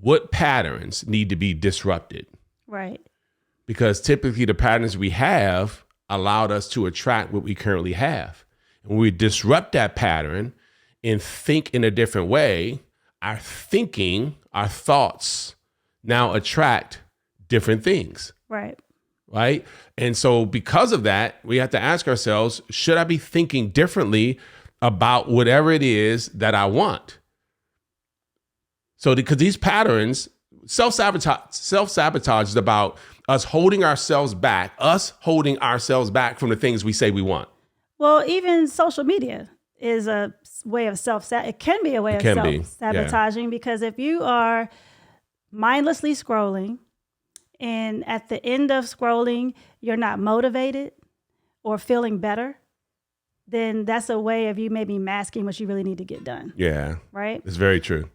what patterns need to be disrupted? Right. Because typically the patterns we have allowed us to attract what we currently have. And when we disrupt that pattern and think in a different way, our thinking, our thoughts now attract different things. Right. Right. And so because of that, we have to ask ourselves, should I be thinking differently about whatever it is that I want? So because these patterns, self-sabotage is about us holding ourselves back from the things we say we want. Well, even social media is a way of it can be a way of self-sabotaging, because if you are mindlessly scrolling and at the end of scrolling, you're not motivated or feeling better, then that's a way of you maybe masking what you really need to get done. Yeah. Right? It's very true.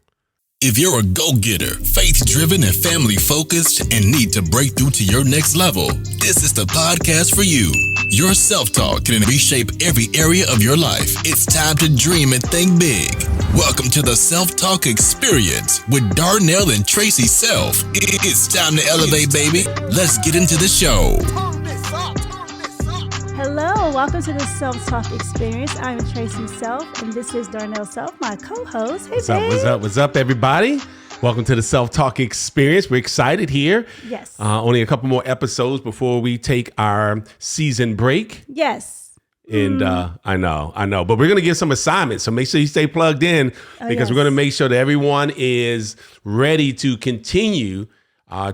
If you're a go-getter, faith-driven, and family-focused, and need to break through to your next level, this is the podcast for you. Your self-talk can reshape every area of your life. It's time to dream and think big. Welcome to the Self-Talk Experience with Darnell and Tracy Self. It's time to elevate, baby. Let's get into the show. Hello, welcome to the Self-Talk Experience. I'm Tracy Self, and this is Darnell Self, my co-host. Hey, What's up, everybody? Welcome to the Self-Talk Experience. We're excited here. Yes. Only a couple more episodes before we take our season break. Yes. And I know, but we're going to give some assignments. So make sure you stay plugged in because we're going to make sure that everyone is ready to continue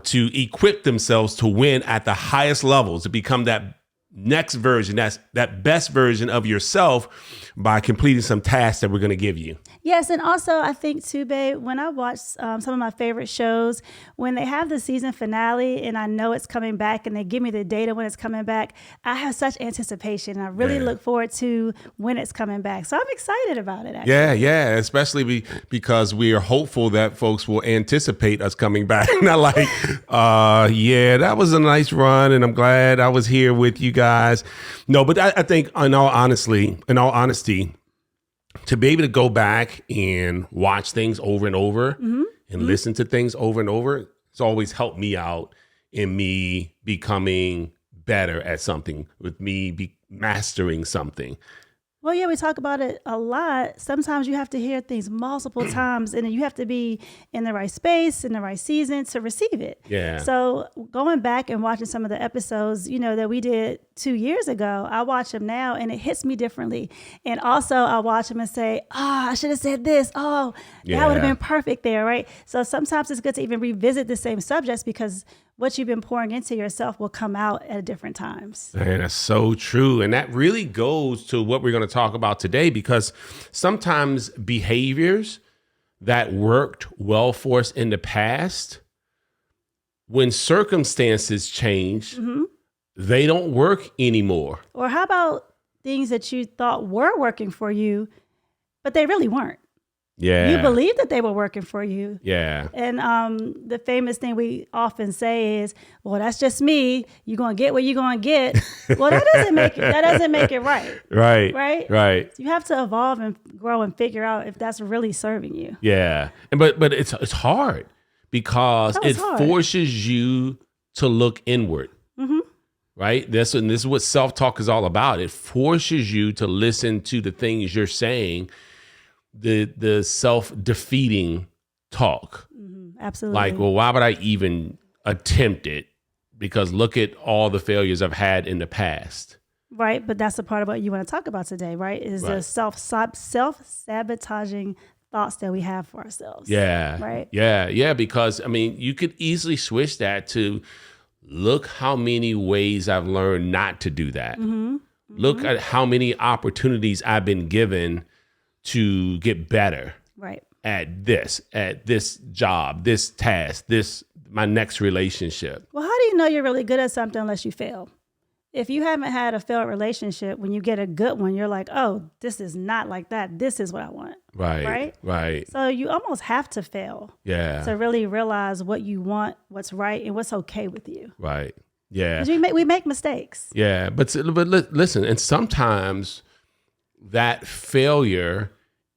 to equip themselves to win at the highest levels, to become that next version, that's that best version of yourself by completing some tasks that we're going to give you. Yes. And also I think too, babe, when I watch some of my favorite shows, when they have the season finale and I know it's coming back and they give me the data when it's coming back, I have such anticipation. I really look forward to when it's coming back. So I'm excited about it, actually. Yeah. Especially because we are hopeful that folks will anticipate us coming back. Not like, that was a nice run and I'm glad I was here with you guys. No, but I think in all honesty, to be able to go back and watch things over and over and listen to things over and over, it's always helped me out in me becoming better at something, with me mastering something. Well, yeah, we talk about it a lot. Sometimes you have to hear things multiple times and you have to be in the right space, in the right season to receive it. Yeah. So going back and watching some of the episodes, that we did 2 years ago, I watch them now and it hits me differently. And also I watch them and say, I should have said this. That would have been perfect there, right? So sometimes it's good to even revisit the same subjects because what you've been pouring into yourself will come out at different times. Man, that's so true. And that really goes to what we're going to talk about today, because sometimes behaviors that worked well for us in the past, when circumstances change, they don't work anymore. Or how about things that you thought were working for you, but they really weren't? Yeah. You believe that they were working for you. Yeah. And the famous thing we often say is, well, that's just me. You're going to get what you're going to get. Well, that doesn't make it right. Right. You have to evolve and grow and figure out if that's really serving you. Yeah. And but it's hard because it forces you to look inward. Right? This is what self-talk is all about. It forces you to listen to the things you're saying, the self-defeating talk. Absolutely. Like, well, why would I even attempt it? Because look at all the failures I've had in the past. Right. But that's the part of what you want to talk about today, right? Is the self-sabotaging thoughts that we have for ourselves. Yeah. Right. Yeah. Because, you could easily switch that to, look how many ways I've learned not to do that. Look at how many opportunities I've been given to get better at this job, this task, my next relationship. Well, how do you know you're really good at something unless you fail? If you haven't had a failed relationship, when you get a good one, you're like, oh, this is not like that. This is what I want. Right. So you almost have to fail. Yeah. To really realize what you want, what's right, and what's okay with you. Right. Yeah. Because we make mistakes. Yeah. But listen, and sometimes that failure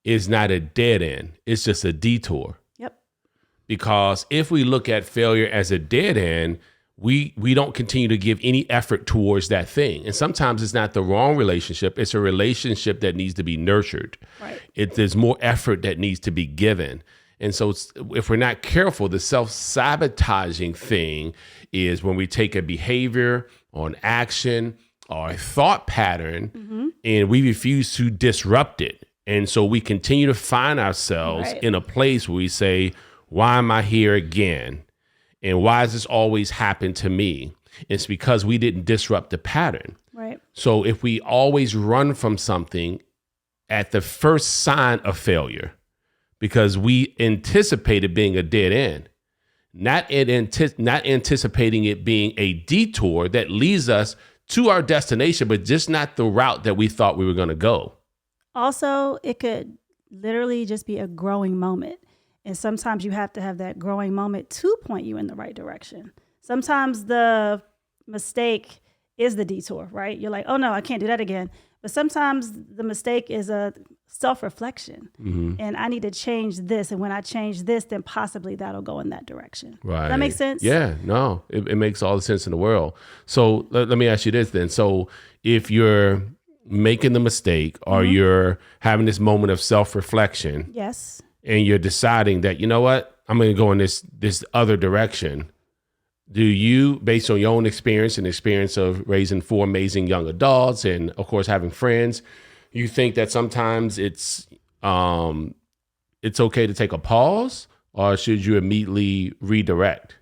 is not a dead end. It's just a detour. Yep. Because if we look at failure as a dead end, we don't continue to give any effort towards that thing. And sometimes it's not the wrong relationship. It's a relationship that needs to be nurtured. Right. There's more effort that needs to be given. And so if we're not careful, the self-sabotaging thing is when we take a behavior or an action or a thought pattern and we refuse to disrupt it. And so we continue to find ourselves in a place where we say, why am I here again? And why does this always happen to me? It's because we didn't disrupt the pattern. Right. So if we always run from something at the first sign of failure, because we anticipated being a dead end, not anticipating it being a detour that leads us to our destination, but just not the route that we thought we were going to go. Also, it could literally just be a growing moment. And sometimes you have to have that growing moment to point you in the right direction. Sometimes the mistake is the detour, right? You're like, oh no, I can't do that again. But sometimes the mistake is a self-reflection. And I need to change this. And when I change this, then possibly that'll go in that direction. Right. Does that make sense? Yeah, no, it makes all the sense in the world. So let me ask you this then. So if you're making the mistake or you're having this moment of self-reflection. Yes. And you're deciding that, you know what, I'm going to go in this other direction. Do you, based on your own experience and experience of raising 4 amazing young adults and, of course, having friends, you think that sometimes it's okay to take a pause, or should you immediately redirect?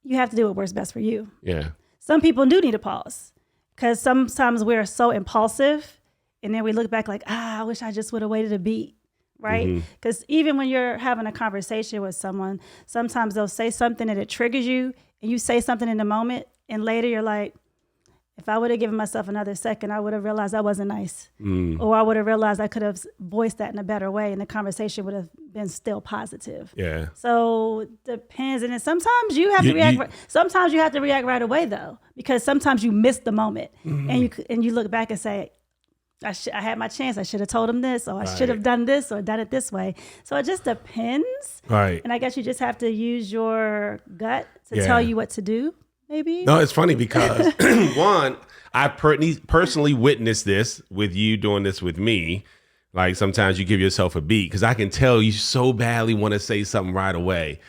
You have to do what works best for you. Yeah. Some people do need a pause because sometimes we're so impulsive and then we look back like, I wish I just would have waited a beat. Right? Because even when you're having a conversation with someone, sometimes they'll say something and it triggers you and you say something in the moment and later you're like, if I would have given myself another second, I would have realized that wasn't nice. Or I would have realized I could have voiced that in a better way and the conversation would have been still positive. Yeah. So it depends. And then sometimes you have to react. Sometimes you have to react right away though, because sometimes you miss the moment and you look back and say, I had my chance. I should have told him this, or I should have done this, or done it this way. So it just depends. Right. And I guess you just have to use your gut to tell you what to do, maybe. No, it's funny because one, I personally witnessed this with you doing this with me. Like sometimes you give yourself a beat because I can tell you so badly want to say something right away.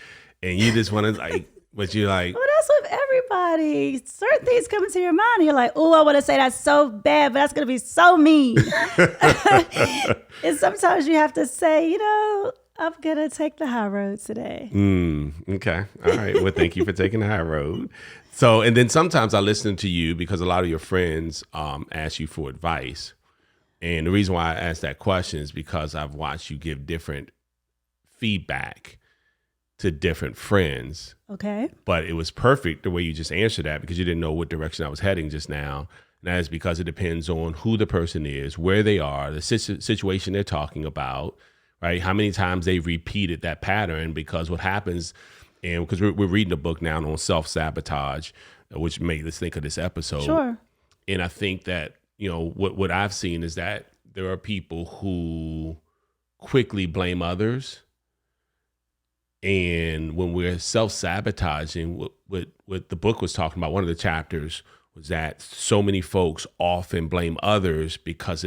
And you just want to like, but you're like, well, that's with everybody. Certain things come into your mind and you're like, oh, I want to say that's so bad, but that's going to be so mean. And sometimes you have to say, I'm going to take the high road today. Okay. All right. Well, thank you for taking the high road. So, and then sometimes I listen to you because a lot of your friends ask you for advice. And the reason why I ask that question is because I've watched you give different feedback to different friends. Okay. But it was perfect the way you just answered that because you didn't know what direction I was heading just now. And that is because it depends on who the person is, where they are, the situation they're talking about, right? How many times they've repeated that pattern, because what happens, and because we're reading a book now on self-sabotage, which made us think of this episode. Sure. And I think that, what I've seen is that there are people who quickly blame others. And when we're self-sabotaging, what the book was talking about, one of the chapters was that so many folks often blame others because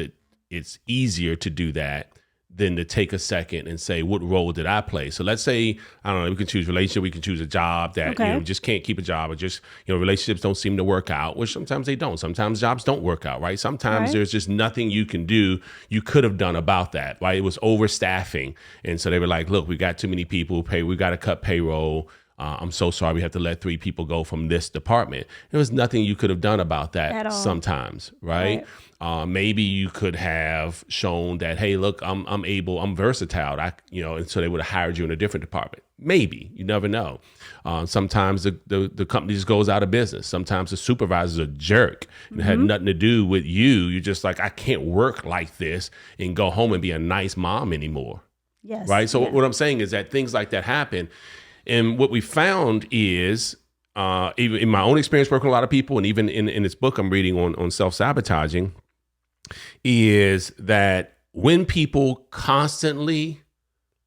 it's easier to do that than to take a second and say, what role did I play? So let's say, I don't know, we can choose relationship, we can choose a job that, just can't keep a job, or just, relationships don't seem to work out, which sometimes they don't. Sometimes jobs don't work out, right? Sometimes there's just nothing you can do, you could have done about that, right? It was overstaffing. And so they were like, look, we got too many people, we got to cut payroll. I'm so sorry, we have to let 3 people go from this department. There was nothing you could have done about that sometimes, right? Maybe you could have shown that, hey, look, I'm able, I'm versatile, and so they would have hired you in a different department. Maybe, you never know. Sometimes the company just goes out of business. Sometimes the supervisor's a jerk and it had nothing to do with you. You're just like, I can't work like this and go home and be a nice mom anymore. Yes. Right? So what I'm saying is that things like that happen. And what we found is, even in my own experience working with a lot of people, and even in this book I'm reading on self-sabotaging, is that when people constantly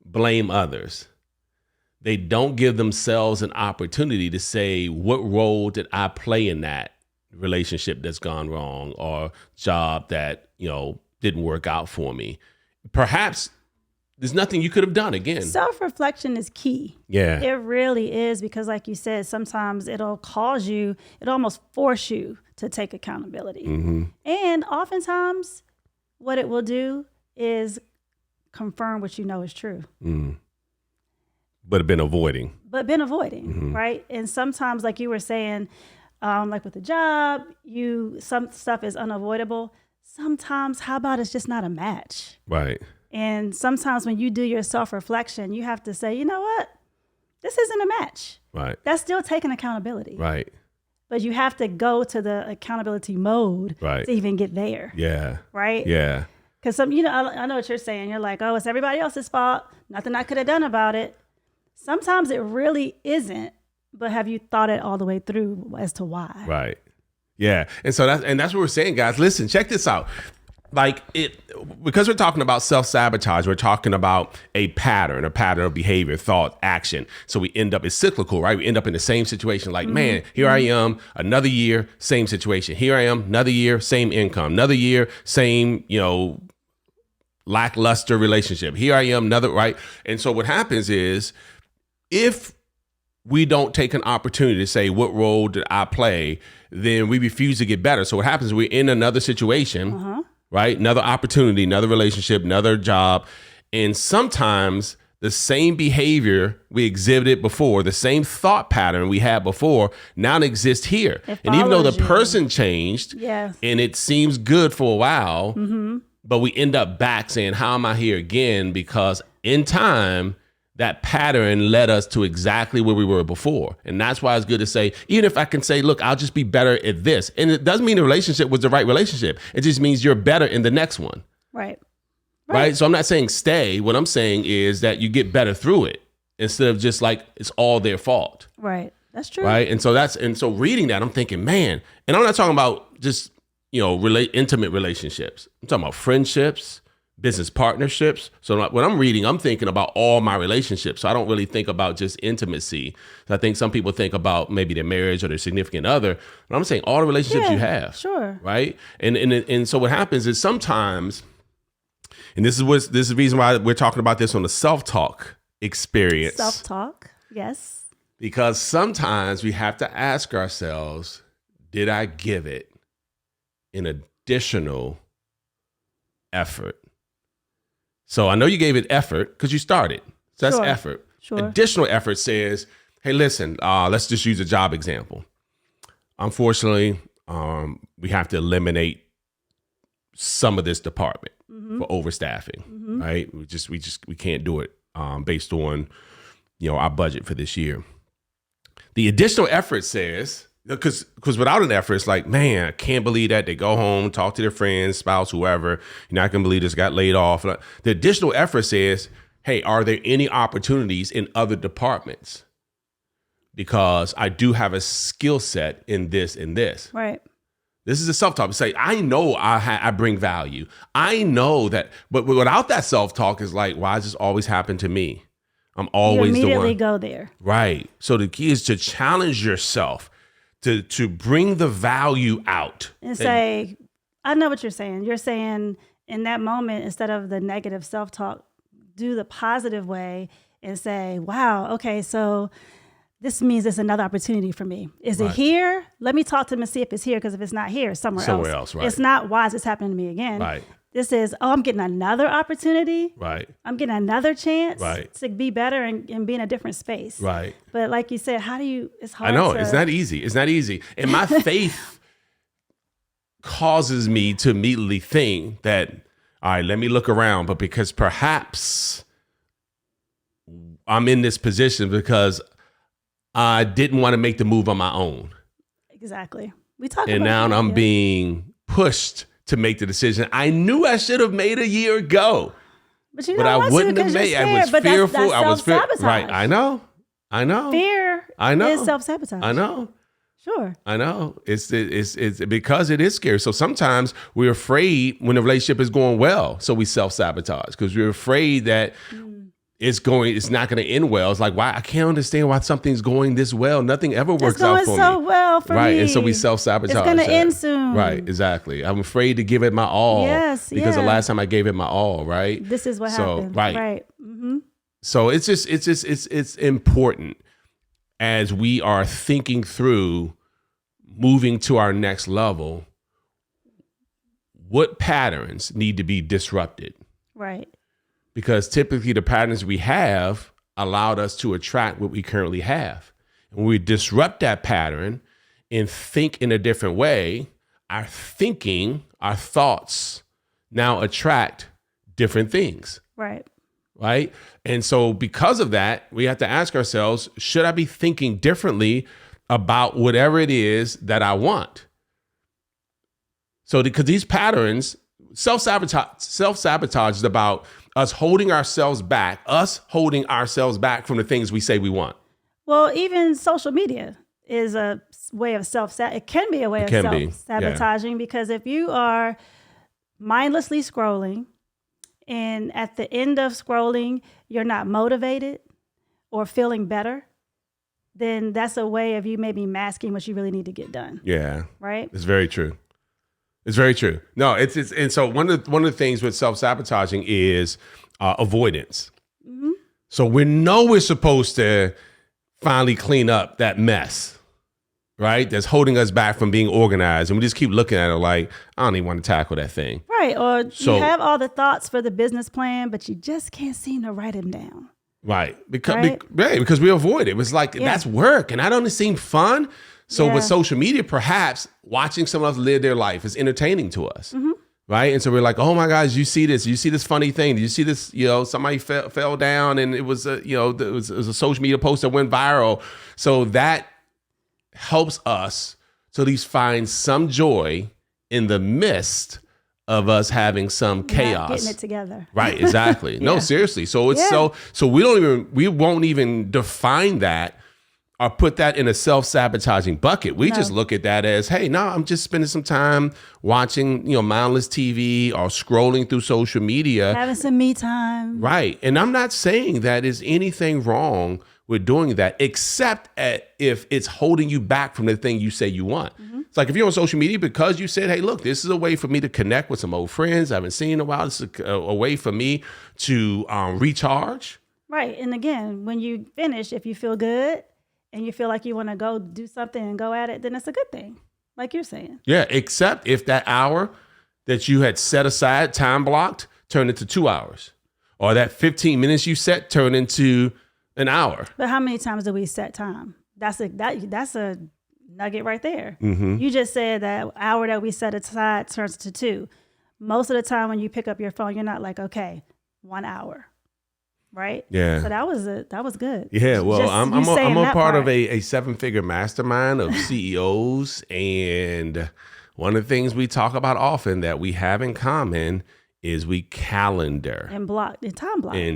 blame others, they don't give themselves an opportunity to say, what role did I play in that relationship that's gone wrong, or job that, didn't work out for me? Perhaps there's nothing you could have done again. Self-reflection is key. Yeah. It really is, because like you said, sometimes it'll almost force you to take accountability. Mm-hmm. And oftentimes what it will do is confirm what you know is true. Mm. But been avoiding. Mm-hmm. Right? And sometimes, like you were saying, like with the job, some stuff is unavoidable. Sometimes, how about it's just not a match? Right. And sometimes when you do your self-reflection, you have to say, you know what? This isn't a match. Right. That's still taking accountability. Right. But you have to go to the accountability mode right. to even get there. Yeah. Right? Yeah. Because I know what you're saying. You're like, oh, it's everybody else's fault. Nothing I could have done about it. Sometimes it really isn't. But have you thought it all the way through as to why? Right. Yeah. And so that's what we're saying, guys. Listen, check this out. Because we're talking about self-sabotage, we're talking about a pattern of behavior, thought, action. So we end up, it's cyclical, right? We end up in the same situation. Like, man, here I am, another year, same situation. Here I am, another year, same income. Another year, same, lackluster relationship. Here I am, right? And so what happens is, if we don't take an opportunity to say, what role did I play? Then we refuse to get better. So what happens is we're in another situation, right? Another opportunity, another relationship, another job. And sometimes the same behavior we exhibited before, the same thought pattern we had before, now exists here. And even though the person changed, yes, and it seems good for a while, but we end up back saying, how am I here again? Because in time, that pattern led us to exactly where we were before. And that's why it's good to say, even if I can say, look, I'll just be better at this. And it doesn't mean the relationship was the right relationship. It just means you're better in the next one. Right. So I'm not saying stay. What I'm saying is that you get better through it instead of just like it's all their fault. Right. That's true. Right. And so reading that, I'm thinking, man, and I'm not talking about just, intimate relationships. I'm talking about friendships, business partnerships. So when I'm reading, I'm thinking about all my relationships. So I don't really think about just intimacy. So I think some people think about maybe their marriage or their significant other, but I'm saying all the relationships you have. Sure. Right. And so what happens is sometimes, and this is the reason why we're talking about this on the self-talk experience. Self-talk. Yes. Because sometimes we have to ask ourselves, did I give it an additional effort? So I know you gave it effort because you started. So that's effort. Sure. Additional effort says, hey, listen, let's just use a job example. Unfortunately, we have to eliminate some of this department for overstaffing, right? We can't do it based on, our budget for this year. The additional effort says, because without an effort, it's like, man, I can't believe that. They go home, talk to their friends, spouse, whoever. I can believe this got laid off. The additional effort says, hey, are there any opportunities in other departments? Because I do have a skill set in this and this. Right. This is a self-talk. It's like, I know I bring value. I know that, but without that self-talk, is like, why does this always happen to me? I'm always the one. You immediately go there. Right. So the key is to challenge yourself, to bring the value out. And say, I know what you're saying. You're saying in that moment, instead of the negative self-talk, do the positive way and say, wow, okay, so this means it's another opportunity for me. Is it here? Let me talk to them and see if it's here, because if it's not here, it's somewhere else. Right. It's not, why is this happening to me again? Right. This is, I'm getting another opportunity. Right. I'm getting another chance to be better and be in a different space. Right. But like you said, it's hard. I know, it's not easy. It's not easy. And my faith causes me to immediately think that, all right, let me look around. But because perhaps I'm in this position because I didn't want to make the move on my own. Exactly. We talked about that. And now I'm being pushed to make the decision I knew I should have made a year ago. But I wouldn't have made. I was fearful. That's I was self-sabotage. Right. I know. Fear is self-sabotage. I know. Sure. I know. It's because it is scary. So sometimes we're afraid when the relationship is going well. So we self-sabotage because we're afraid that it's not going to end well. It's like, why? I can't understand why something's going this well. Nothing ever works out for me. It's going so well for me. Right. And so we self-sabotage. It's going to end soon. Right. Exactly. I'm afraid to give it my all. Yes. Because the last time I gave it my all, right? This is what happened. Right. Mm-hmm. So it's important as we are thinking through moving to our next level, what patterns need to be disrupted? Right. Because typically the patterns we have allowed us to attract what we currently have. And when we disrupt that pattern and think in a different way, our thinking, our thoughts now attract different things. Right. Right. And so because of that, we have to ask ourselves, should I be thinking differently about whatever it is that I want? So because these patterns, self-sabotage is about us holding ourselves back from the things we say we want. Well, even social media is a way of it can be a way of self-sabotaging, because if you are mindlessly scrolling and at the end of scrolling, you're not motivated or feeling better, then that's a way of you maybe masking what you really need to get done. Yeah. Right? It's very true. It's very true. No, it's and so one of the things with self-sabotaging is avoidance. Mm-hmm. So we know we're supposed to finally clean up that mess, right? That's holding us back from being organized. And we just keep looking at it like, I don't even want to tackle that thing. Right. Or you have all the thoughts for the business plan, but you just can't seem to write them down. Right. Because we avoid it. It's like, that's work. And I don't seem fun. So with social media, perhaps watching someone else live their life is entertaining to us. Mm-hmm. Right. And so we're like, oh my gosh, you see this funny thing. You see this, somebody fell down and it was it was a social media post that went viral. So that helps us to at least find some joy in the midst of us having some chaos. Not getting it together. Right, exactly. No, seriously. So it's so we won't even define that or put that in a self-sabotaging bucket. We just look at that as, hey, no, I'm just spending some time watching, mindless TV or scrolling through social media. Having some me time. Right. And I'm not saying that is anything wrong with doing that, except if it's holding you back from the thing you say you want. Mm-hmm. It's like if you're on social media because you said, hey, look, this is a way for me to connect with some old friends I haven't seen in a while. This is a way for me to recharge. Right. And again, when you finish, if you feel good and you feel like you want to go do something and go at it, then it's a good thing, like you're saying. Yeah, except if that hour that you had set aside, time blocked, turned into 2 hours. Or that 15 minutes you set turned into an hour. But how many times do we set time? That's a nugget right there. Mm-hmm. You just said that hour that we set aside turns to 2. Most of the time when you pick up your phone, you're not like, okay, 1 hour, right? Yeah. So that was good. Yeah. Well, I'm a part of a 7-figure mastermind of CEOs, and one of the things we talk about often that we have in common is we calendar and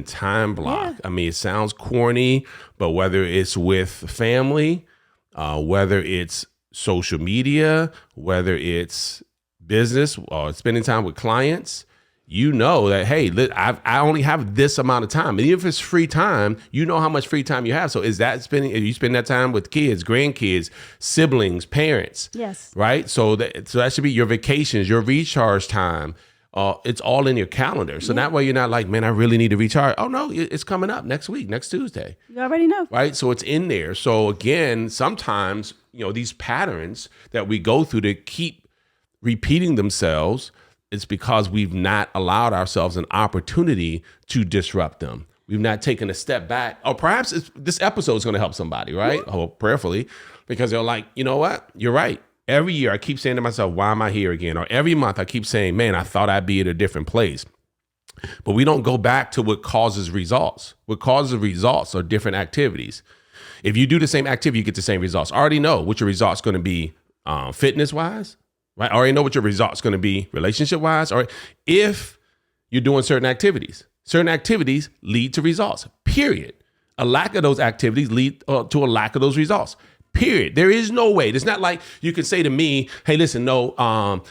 time block. Yeah. I mean, it sounds corny, but whether it's with family, whether it's social media, whether it's business or spending time with clients, that, hey, I only have this amount of time. And even if it's free time, you know how much free time you have. So are you spending that time with kids, grandkids, siblings, parents? Yes. Right? So that should be your vacations, your recharge time. It's all in your calendar. So that way you're not like, man, I really need to recharge. Oh, no, it's coming up next week, next Tuesday. You already know. Right? So it's in there. So again, sometimes, these patterns that we go through to keep repeating themselves, it's because we've not allowed ourselves an opportunity to disrupt them. We've not taken a step back. Or perhaps this episode is going to help somebody, right? Mm-hmm. Or prayerfully, because they're like, you know what? You're right. Every year I keep saying to myself, why am I here again? Or every month I keep saying, man, I thought I'd be at a different place. But we don't go back to what causes results. What causes results are different activities. If you do the same activity, you get the same results. I already know what your results going to be fitness-wise, right? I already know what your results going to be relationship-wise. Or if you're doing certain activities lead to results, period. A lack of those activities lead to a lack of those results. period. There is no way. It's not like you can say to me, hey, listen, no,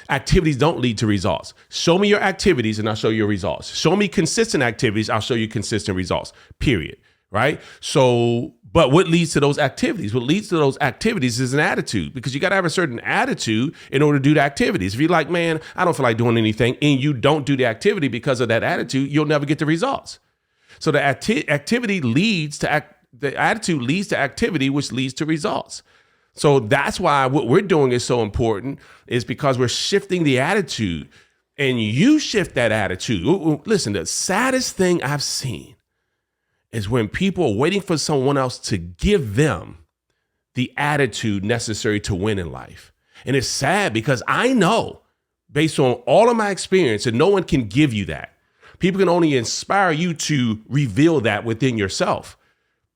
activities don't lead to results. Show me your activities and I'll show you your results. Show me consistent activities, I'll show you consistent results, period. Right? So, but what leads to those activities? What leads to those activities is an attitude, because you got to have a certain attitude in order to do the activities. If you're like, man, I don't feel like doing anything, and you don't do the activity because of that attitude, you'll never get the results. So the activity leads to the attitude leads to activity, which leads to results. So that's why what we're doing is so important, is because we're shifting the attitude, and you shift that attitude. Listen, the saddest thing I've seen is when people are waiting for someone else to give them the attitude necessary to win in life. And it's sad, because I know, based on all of my experience, that no one can give you that. People can only inspire you to reveal that within yourself.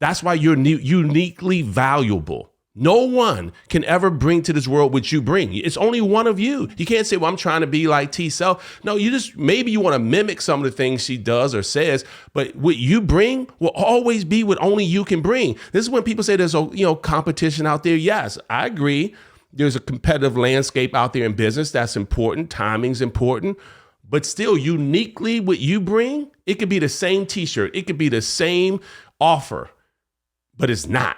That's why you're uniquely valuable. No one can ever bring to this world what you bring. It's only one of you. You can't say, well, I'm trying to be like T-Self. No, maybe you want to mimic some of the things she does or says, but what you bring will always be what only you can bring. This is when people say there's competition out there. Yes, I agree. There's a competitive landscape out there in business. That's important. Timing's important. But still, uniquely what you bring, it could be the same T-shirt. It could be the same offer, but it's not.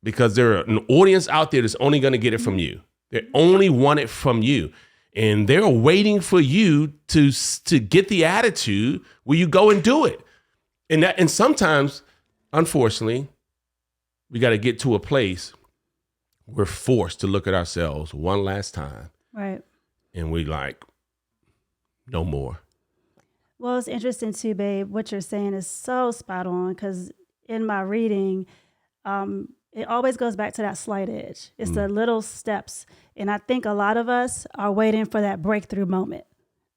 Because there's an audience out there that's only going to get it from you. They only want it from you. And they're waiting for you to get the attitude where you go and do it. And sometimes, unfortunately, we got to get to a place we're forced to look at ourselves one last time. Right. And we like, no more. Well, it's interesting too, babe. What you're saying is so spot on, because in my reading, it always goes back to that slight edge. It's the little steps. And I think a lot of us are waiting for that breakthrough moment,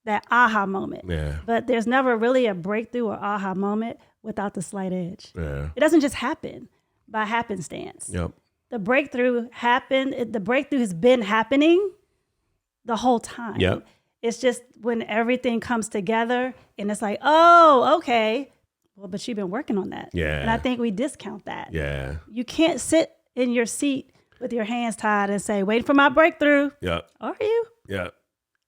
that aha moment. Yeah. But there's never really a breakthrough or aha moment without the slight edge. Yeah. It doesn't just happen by happenstance. Yep. The breakthrough happened. The breakthrough has been happening the whole time. Yep. It's just when everything comes together and it's like, oh, okay. Well, but you've been working on that. Yeah. And I think we discount that. Yeah. You can't sit in your seat with your hands tied and say, waiting for my breakthrough. Yeah. Are you? Yeah.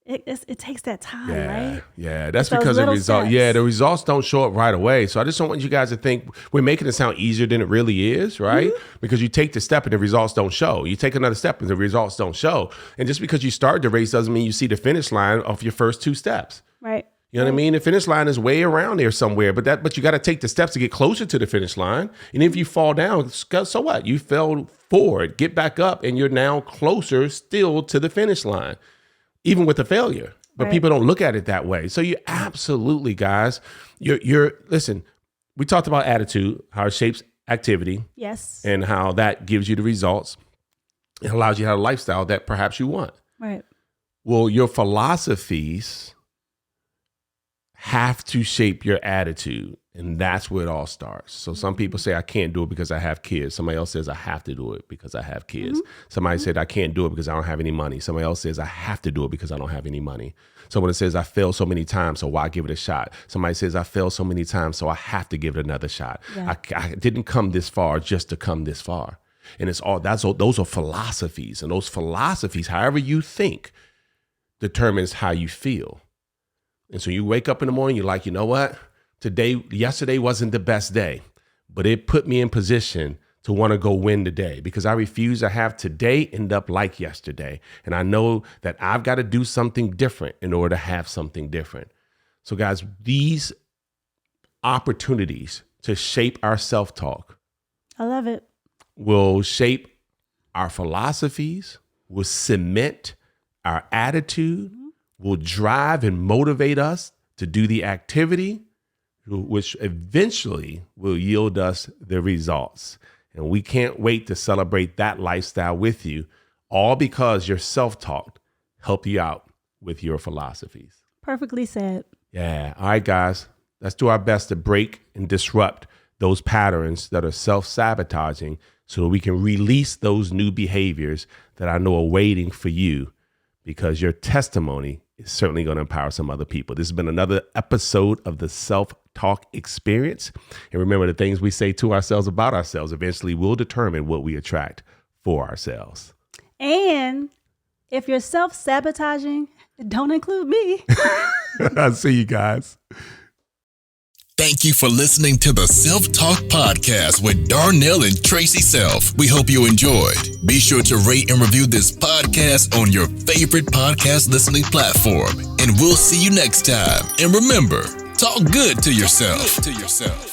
It takes that time, Yeah, right? yeah. That's Those because the little result. steps. Yeah, the results don't show up right away. So I just don't want you guys to think we're making it sound easier than it really is, right? Mm-hmm. Because you take the step and the results don't show. You take another step and the results don't show. And just because you start the race doesn't mean you see the finish line of your first two steps. Right. You know what I mean? The finish line is way around there somewhere, but you got to take the steps to get closer to the finish line. And if you fall down, so what? You fell forward, get back up, and you're now closer still to the finish line, even with the failure. But people don't look at it that way. So you absolutely, guys, listen, we talked about attitude, how it shapes activity. Yes. And how that gives you the results. It allows you to have a lifestyle that perhaps you want. Right. Well, your philosophies have to shape your attitude. And that's where it all starts. So some people say, I can't do it because I have kids. Somebody else says, I have to do it because I have kids. Mm-hmm. Somebody said, I can't do it because I don't have any money. Somebody else says, I have to do it because I don't have any money. Someone says, I failed so many times, so why give it a shot? Somebody says, I failed so many times, so I have to give it another shot. Yeah. I didn't come this far just to come this far. And those are philosophies. And those philosophies, however you think, determines how you feel. And so you wake up in the morning, you're like, you know what? Yesterday wasn't the best day, but it put me in position to want to go win today, because I refuse to have today end up like yesterday. And I know that I've got to do something different in order to have something different. So guys, these opportunities to shape our self-talk, I love it, will shape our philosophies, will cement our attitude, will drive and motivate us to do the activity, which eventually will yield us the results. And we can't wait to celebrate that lifestyle with you, all because your self-talk helped you out with your philosophies. Perfectly said. Yeah. All right, guys, let's do our best to break and disrupt those patterns that are self-sabotaging so that we can release those new behaviors that I know are waiting for you, because your testimony is certainly going to empower some other people. This has been another episode of the Self-Talk Experience. And remember, the things we say to ourselves about ourselves eventually will determine what we attract for ourselves. And if you're self-sabotaging, don't include me. I'll see you guys. Thank you for listening to the Self-Talk Podcast with Darnell and Tracy Self. We hope you enjoyed. Be sure to rate and review this podcast on your favorite podcast listening platform. And we'll see you next time. And remember, talk good to yourself.